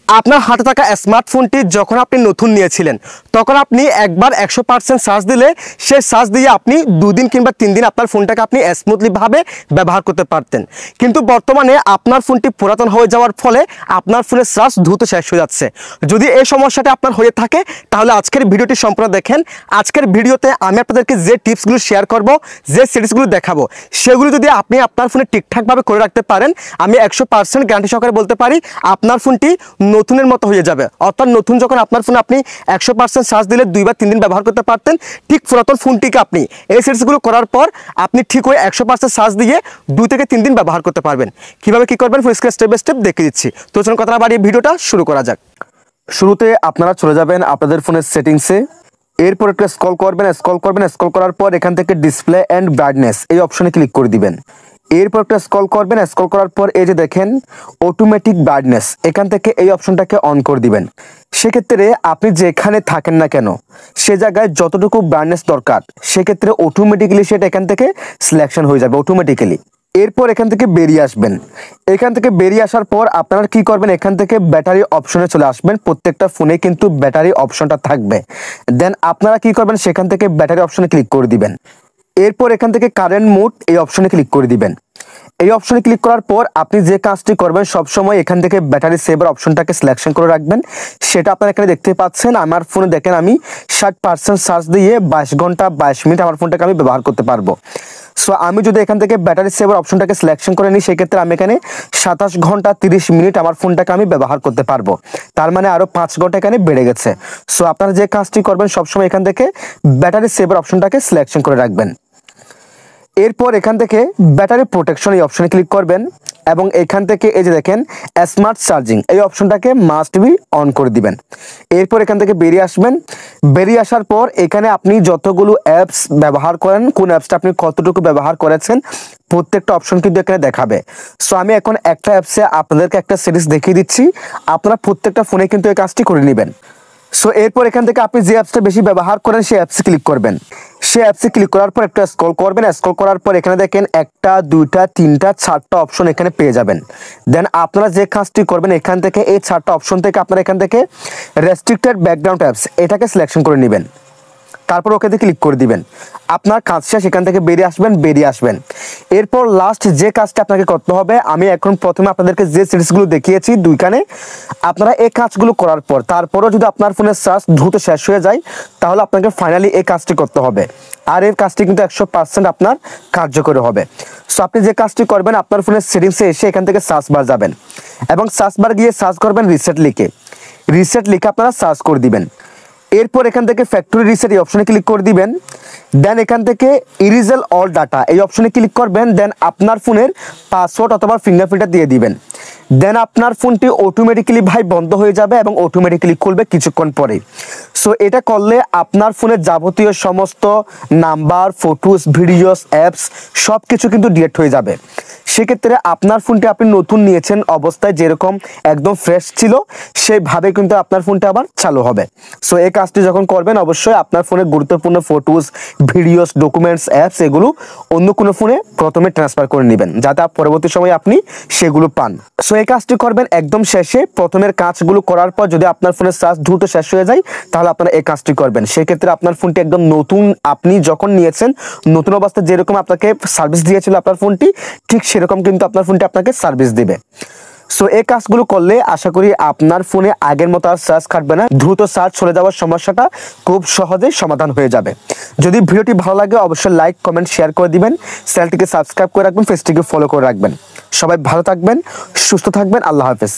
আপনার হাতে থাকা স্মার্টফোনটি যখন আপনি নতুন নিয়েছিলেন তখন আপনি একবার 100% চার্জ দিলে সেই চার্জ দিয়ে আপনি 2 দিন কিংবা 3 দিন আপনার ফোনটাকে আপনি স্মুথলিভাবে ব্যবহার করতে পারতেন। কিন্তু বর্তমানে আপনার ফোনটি পুরাতন হয়ে যাওয়ার ফলে আপনার ফোনের চার্জ দ্রুত শেষ হয়ে যাচ্ছে। যদি এই সমস্যাটা আপনার হয়ে থাকে তাহলে আজকের ভিডিওটি সম্পূর্ণ দেখেন। আজকের ভিডিওতে আমি আপনাদেরকে যে টিপসগুলো শেয়ার করব, যে সেটিংসগুলো দেখাবো, সেগুলো যদি আপনি আপনার ফোনে ঠিকঠাকভাবে করে রাখতে পারেন, আমি 100% গ্যারান্টি সহকারে বলতে পারি আপনার ফোনটি নতুনের মতো হয়ে যাবে। অর্থাৎ নতুন যখন আপনার ফোনে আপনি 100% চার্জ দিলে 2 বা 3 দিন ব্যবহার করতে পারতেন, ঠিক পুরাতন ফোনটিকে আপনি এই সেটিংসগুলো করার পর আপনি ঠিক ওই 100% চার্জ দিয়ে 2 থেকে 3 দিন ব্যবহার করতে পারবেন। কিভাবে কি করবেন full screen step by step দেখিয়ে দিচ্ছি। তো চলুন কথা না বাড়িয়ে ভিডিওটা শুরু করা যাক। শুরুতে আপনারা চলে যাবেন আপনাদের ফোনের সেটিংসে, এরপর একটু স্ক্রল করার পর এখান থেকে ডিসপ্লে অ্যান্ড ব্রাইটনেস এই অপশনে ক্লিক করে দিবেন। এরপর একটা স্ক্রল করার পর এই যে দেখেন অটোমেটিক ব্রাইটনেস, এখান থেকে এই অপশনটাকে অন করে দিবেন। সেক্ষেত্রে আপনি যেখানে থাকেন না কেন সে জায়গায় যতটুকু ব্রাইটনেস দরকার সেক্ষেত্রে অটোমেটিক্যালি সেটা এখান থেকে সিলেকশন হয়ে যাবে অটোমেটিক্যালি। এরপর এখান থেকে বেরিয়ে আসবেন। এখান থেকে বেরিয়ে আসার পর আপনারা কি করবেন, এখান থেকে ব্যাটারি অপশনে চলে আসবেন। প্রত্যেকটা ফোনে কিন্তু ব্যাটারি অপশনটা থাকবে। দেন আপনারা কি করবেন, সেখান থেকে ব্যাটারি অপশনে ক্লিক করে দিবেন। এরপর এখান থেকে কারেন্ট মোড এই অপশনে ক্লিক করে দিবেন। এই অপশনে ক্লিক করার পর আপনি যে কাজটি করবেন সবসময় এখান থেকে ব্যাটারি সেভার অপশনটাকে সিলেকশন করে রাখবেন। সেটা আপনারা এখানে দেখতে পাচ্ছেন। আমার ফোনে দেখেন আমি 60% চার্জ দিয়ে 22 ঘন্টা 22 মিনিট আমার ফোনটাকে আমি ব্যবহার করতে পারবো। সো আমি যদি এখান থেকে ব্যাটারি সেভার অপশনটাকে সিলেকশন করে নিই সেক্ষেত্রে আমি এখানে 27 ঘন্টা 30 মিনিট আমার ফোনটাকে আমি ব্যবহার করতে পারবো। তার মানে আরও 5 ঘন্টা এখানে বেড়ে গেছে। সো আপনারা যে কাজটি করবেন সবসময় এখান থেকে ব্যাটারি সেভার অপশনটাকে সিলেকশন করে রাখবেন। এরপর এখান থেকে ব্যাটারি প্রোটেকশন এই অপশনে ক্লিক করবেন এবং এখান থেকে এই যে দেখেন স্মার্ট চার্জিং এই অপশনটাকে মাস্ট বি অন করে দিবেন। এরপর এখান থেকে বেরিয়ে আসবেন। বেরিয়ে আসার পর এখানে আপনি যতগুলো অ্যাপস ব্যবহার করেন, কোন অ্যাপসটা আপনি কতটুকু ব্যবহার করেছেন প্রত্যেকটা অপশন কিন্তু এখানে দেখাবে। সো আমি এখন একটা অ্যাপসে আপনাদেরকে একটা সেটিংস দেখিয়ে দিচ্ছি, আপনারা প্রত্যেকটা ফোনে কিন্তু এই কাজটি করে নেবেন। সো এরপর এখান থেকে আপনি যে অ্যাপসটা বেশি ব্যবহার করেন সেই অ্যাপসে ক্লিক করবেন। সেই অ্যাপসে ক্লিক করার পর একটা স্ক্রল করবেন। স্ক্রল করার পর এখানে দেখেন 1টা 2টা 3টা 4টা অপশন এখানে পেয়ে যাবেন। দেন আপনারা যে কাজটি করবেন এখান থেকে এই 4টা অপশন থেকে আপনারা এখান থেকে রেস্ট্রিক্টেড ব্যাকগ্রাউন্ড অ্যাপস এটাকে সিলেকশন করে নেবেন। তারপর ওকেতে ক্লিক করে দিবেন। আপনার কাজ শেষ, এখান থেকে বেরিয়ে আসবেন। এরপর লাস্ট যে কাজটা আপনাকে করতে হবে, আমি এখন প্রথমে আপনাদেরকে যে সিরিজগুলো দেখিয়েছি দুইখানে, আপনারা এই কাজগুলো করার পর তারপরও যদি আপনার ফোনের চার্জ দ্রুত শেষ হয়ে যায় তাহলে আপনাকে ফাইনালি এই কাজটি করতে হবে। আর এর কাজটি কিন্তু 100% আপনার কার্যকরী হবে। সো আপনি যে কাজটি করবেন আপনার ফোনের সেটিংসে এসে এখান থেকে সার্চ বার যাবেন এবং সার্চ বার গিয়ে সার্চ করবেন রিসেট লিখে আপনারা সার্চ করে দিবেন। এরপর এখান থেকে ফ্যাক্টরি রিসেট এই অপশনে ক্লিক করে দিবেন। দেন এখান থেকে ইরেজ অল ডাটা এই অপশনে ক্লিক করবেন। দেন আপনার ফোনের পাসওয়ার্ড অথবা ফিঙ্গারপ্রিন্টটা দিয়ে দিবেন। দেন আপনার ফোনটি অটোমেটিক্যালি বন্ধ হয়ে যাবে এবং অটোমেটিক্যালি খুলবে কিছুক্ষণ পরে। সো এটা করলে আপনার ফোনের যাবতীয় সমস্ত নাম্বার, ফটোস, ভিডিওস, অ্যাপস সব কিছু কিন্তু ডিলিট হয়ে যাবে। সেক্ষেত্রে আপনার ফোনটি আপনি নতুন নিয়েছেন অবস্থায় যেরকম একদম ফ্রেশ ছিল সেইভাবে কিন্তু আপনার ফোনটা আবার চালু হবে। সো এই কাজটি যখন করবেন অবশ্যই আপনার ফোনের গুরুত্বপূর্ণ ফটোস, ভিডিওস, ডকুমেন্টস, অ্যাপস এগুলো অন্য কোনো ফোনে প্রথমে ট্রান্সফার করে নেবেন যাতে পরবর্তী সময়ে আপনি সেগুলো পান। সো এই কাজটি করবেন একদম শেষে। প্রথমের কাজগুলো করার পর যদি আপনার ফোনের চার্জ দ্রুত শেষ হয়ে যায় তাহলে আপনারা এই কাজটি করবেন। সেক্ষেত্রে আপনার ফোনটি একদম নতুন, আপনি যখন নিয়েছেন নতুন অবস্থায় যেরকম আপনাকে সার্ভিস দিয়েছিল আপনার ফোনটি ঠিক সেরকম কিন্তু আপনার ফোনটি আপনাকে সার্ভিস দিবে। সো এই কাজগুলো করলে আশা করি আপনার ফোনে আগের মতো আর চার্জ কাটবে না, দ্রুত চার্জ চলে যাওয়ার সমস্যাটা খুব সহজেই সমাধান হয়ে যাবে। যদি ভিডিওটি ভালো লাগে অবশ্যই লাইক, কমেন্ট, শেয়ার করে দিবেন। চ্যানেলটিকে সাবস্ক্রাইব করে রাখবেন, পেজটিকে ফলো করে রাখবেন। সবাই ভালো থাকবেন, সুস্থ থাকবেন। আল্লাহ হাফেজ।